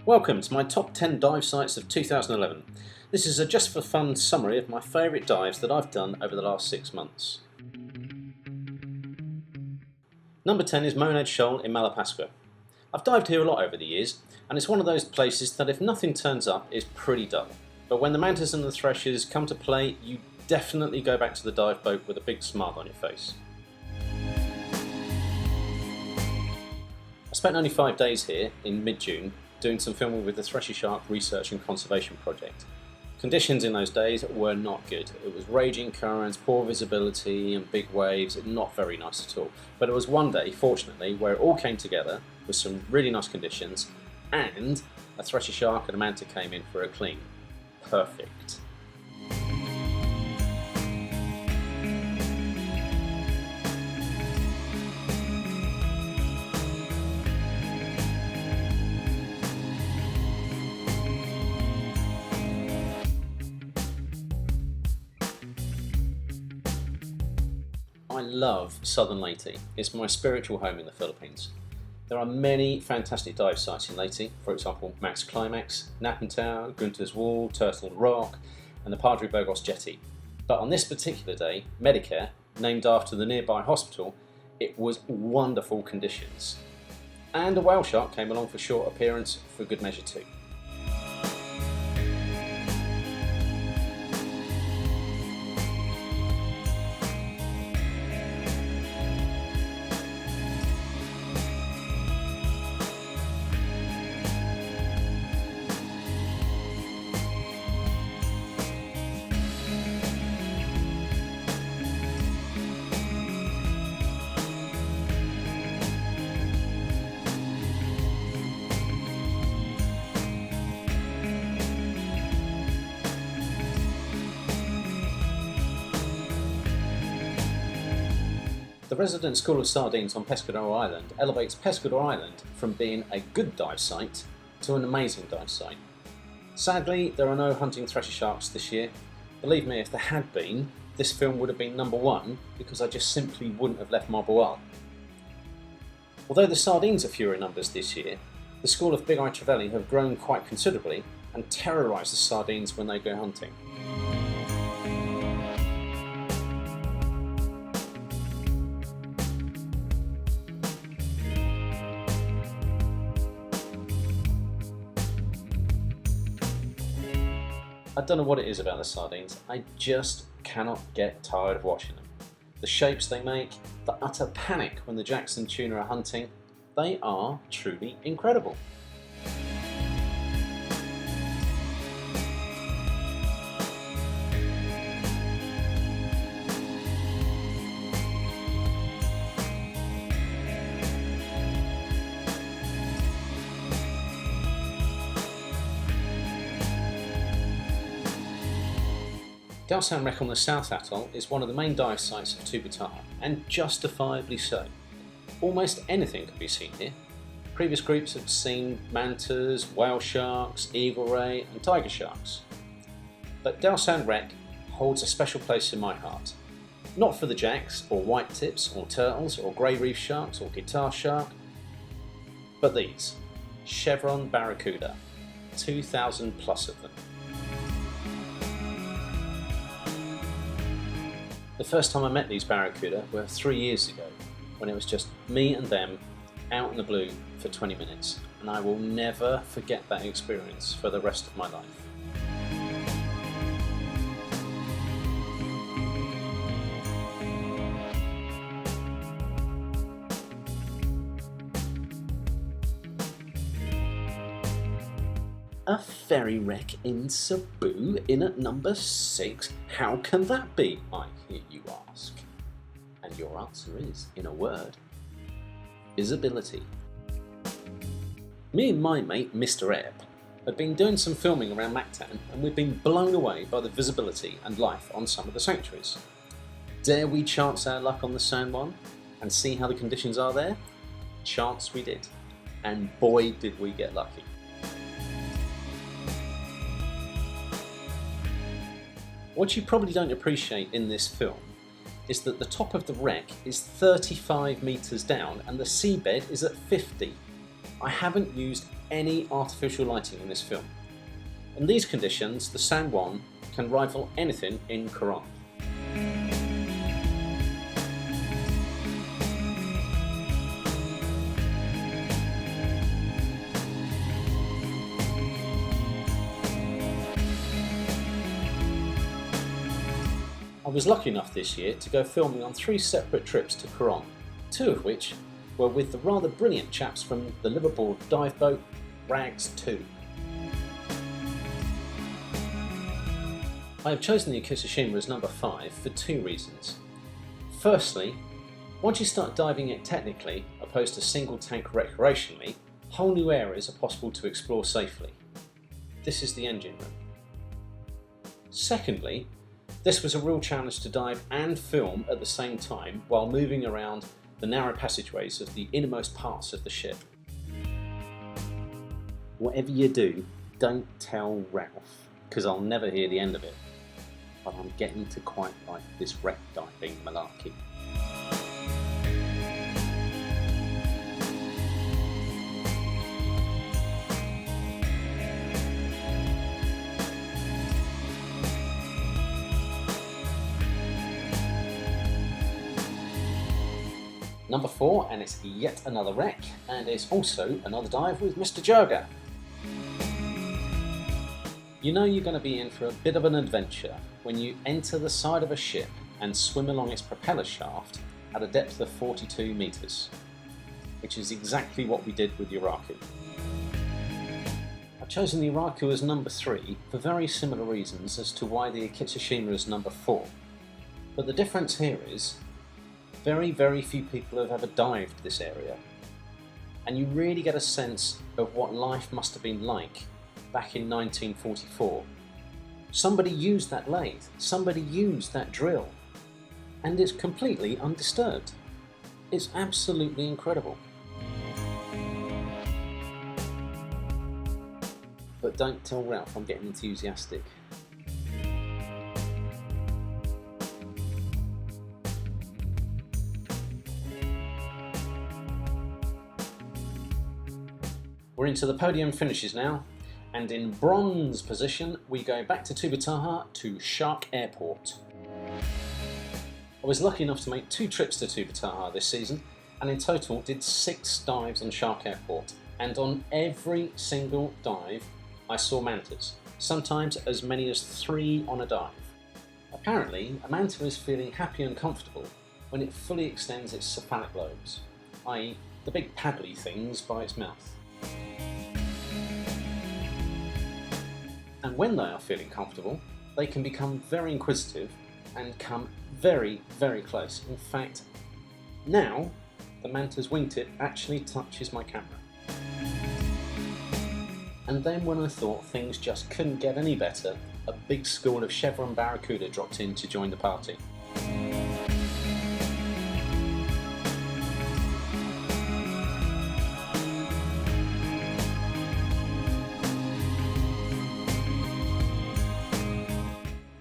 Welcome to my top 10 dive sites of 2011. This is a just for fun summary of my favourite dives that I've done over the last 6 months. Number 10 is Monad Shoal in Malapascua. I've dived here a lot over the years, and it's one of those places that if nothing turns up is pretty dull. But when the mantas and the threshers come to play, you definitely go back to the dive boat with a big smile on your face. I spent only 5 days here in mid-June doing some filming with the Thresher Shark Research and Conservation Project. Conditions in those days were not good. It was raging currents, poor visibility and big waves, not very nice at all. But it was one day, fortunately, where it all came together with some really nice conditions and a Thresher Shark and a manta came in for a clean. Perfect. I love Southern Leyte. It's my spiritual home in the Philippines. There are many fantastic dive sites in Leyte, for example Max Climax, Napantau, Gunter's Wall, Turtle Rock and the Padre Burgos Jetty. But on this particular day, Medicare, named after the nearby hospital, it was wonderful conditions. And a whale shark came along for short appearance for good measure too. The resident School of Sardines on Pescador Island elevates Pescador Island from being a good dive site to an amazing dive site. Sadly, there are no hunting thresher sharks this year. Believe me, if there had been, this film would have been number 1 because I just simply wouldn't have left Marboal. Although the sardines are fewer in numbers this year, the School of Big Eye Trevally have grown quite considerably and terrorise the sardines when they go hunting. I don't know what it is about the sardines, I just cannot get tired of watching them. The shapes they make, the utter panic when the Jackson tuna are hunting, they are truly incredible. Dalsan Wreck on the South Atoll is one of the main dive sites of Tubataha, and justifiably so. Almost anything can be seen here. Previous groups have seen mantas, whale sharks, eagle ray and tiger sharks. But Dalsan Wreck holds a special place in my heart. Not for the jacks or white tips or turtles or grey reef sharks or guitar shark, but these, chevron barracuda, 2,000 plus of them. The first time I met these barracuda were 3 years ago, when it was just me and them out in the blue for 20 minutes, and I will never forget that experience for the rest of my life. A ferry wreck in Cebu in at number 6? How can that be, I hear you ask? And your answer is, in a word, visibility. Me and my mate Mr. Epp had been doing some filming around Mactan and we'd been blown away by the visibility and life on some of the sanctuaries. Dare we chance our luck on the San Juan and see how the conditions are there? Chance we did, and boy did we get lucky. What you probably don't appreciate in this film is that the top of the wreck is 35 metres down and the seabed is at 50. I haven't used any artificial lighting in this film. In these conditions, the San Juan can rival anything in Quran. I was lucky enough this year to go filming on 3 separate trips to Quran, 2 of which were with the rather brilliant chaps from the Liverpool dive boat Rags 2. I have chosen the Ikitsashima as number 5 for 2 reasons. Firstly, once you start diving it technically, opposed to single tank recreationally, whole new areas are possible to explore safely. This is the engine room. Secondly, this was a real challenge to dive and film at the same time while moving around the narrow passageways of the innermost parts of the ship. Whatever you do, don't tell Ralph, because I'll never hear the end of it. But I'm getting to quite like this wreck diving malarkey. Number 4, and it's yet another wreck, and it's also another dive with Mr. Joga. You know you're going to be in for a bit of an adventure when you enter the side of a ship and swim along its propeller shaft at a depth of 42 metres, which is exactly what we did with Yuraku. I've chosen the Yuraku as number 3 for very similar reasons as to why the Ikitsashima is number 4, but the difference here is very few people have ever dived this area, and you really get a sense of what life must have been like back in 1944. Somebody used that lathe, somebody used that drill, and it's completely undisturbed. It's absolutely incredible. But don't tell Ralph I'm getting enthusiastic. We're into the podium finishes now, and in bronze position we go back to Tubataha to Shark Airport. I was lucky enough to make 2 trips to Tubataha this season, and in total did 6 dives on Shark Airport, and on every single dive I saw mantas, sometimes as many as 3 on a dive. Apparently, a manta is feeling happy and comfortable when it fully extends its cephalic lobes, i.e. the big paddly things by its mouth. And when they are feeling comfortable, they can become very inquisitive and come very close. In fact, now the manta's wingtip actually touches my camera. And then when I thought things just couldn't get any better, a big school of chevron barracuda dropped in to join the party.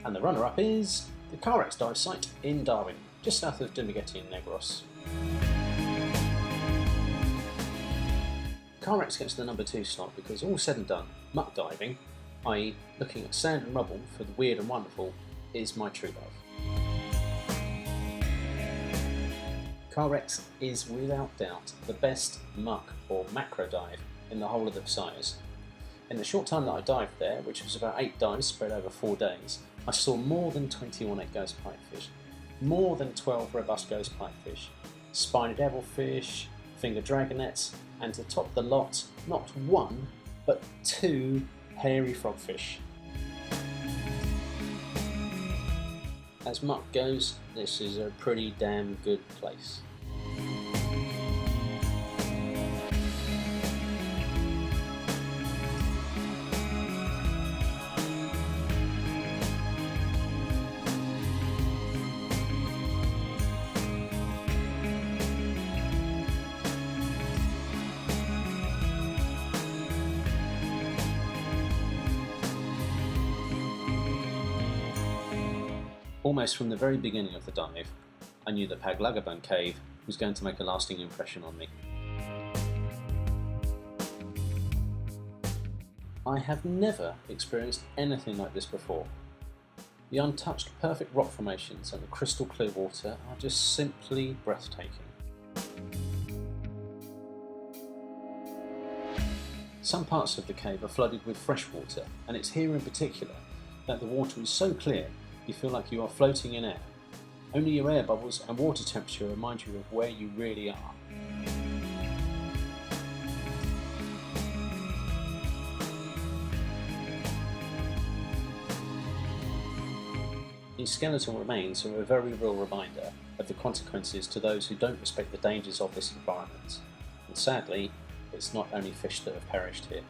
And the runner-up is the Carex dive site in Darwin, just south of Dumaguete and Negros. Carex gets the number 2 slot because all said and done, muck diving, i.e. looking at sand and rubble for the weird and wonderful, is my true love. Carex is without doubt the best muck or macro dive in the whole of the Visayas. In the short time that I dived there, which was about 8 dives spread over 4 days, I saw more than 20 ornate ghost pipefish, more than 12 robust ghost pipefish, spiny devilfish, finger dragonets, and to top the lot, not 1, but 2 hairy frogfish. As muck goes, this is a pretty damn good place. Almost from the very beginning of the dive, I knew that Paglagabone Cave was going to make a lasting impression on me. I have never experienced anything like this before. The untouched perfect rock formations and the crystal clear water are just simply breathtaking. Some parts of the cave are flooded with fresh water, and it's here in particular that the water is so clear you feel like you are floating in air. Only your air bubbles and water temperature remind you of where you really are. These skeletal remains are a very real reminder of the consequences to those who don't respect the dangers of this environment. And sadly, it's not only fish that have perished here.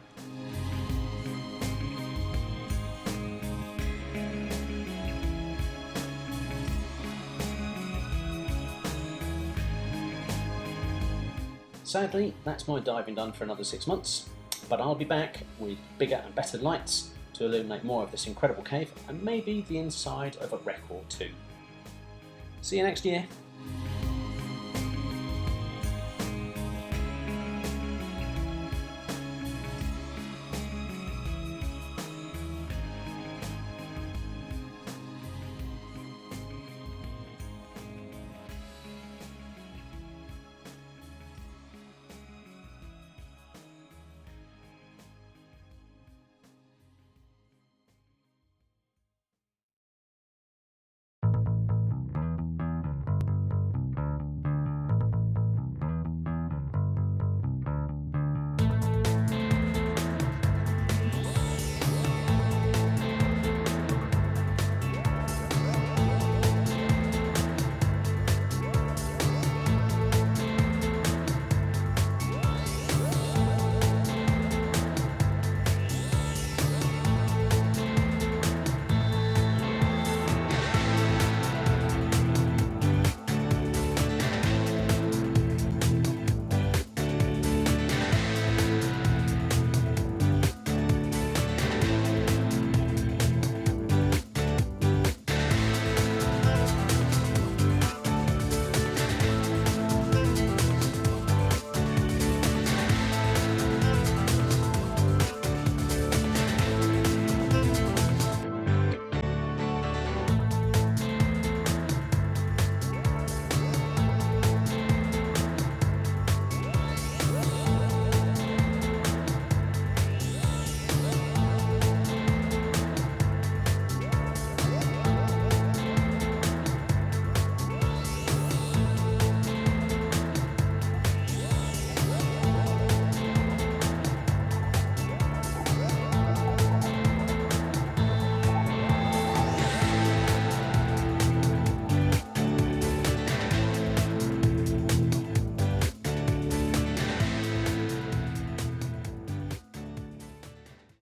Sadly, that's my diving done for another 6 months, but I'll be back with bigger and better lights to illuminate more of this incredible cave and maybe the inside of a wreck or two. See you next year.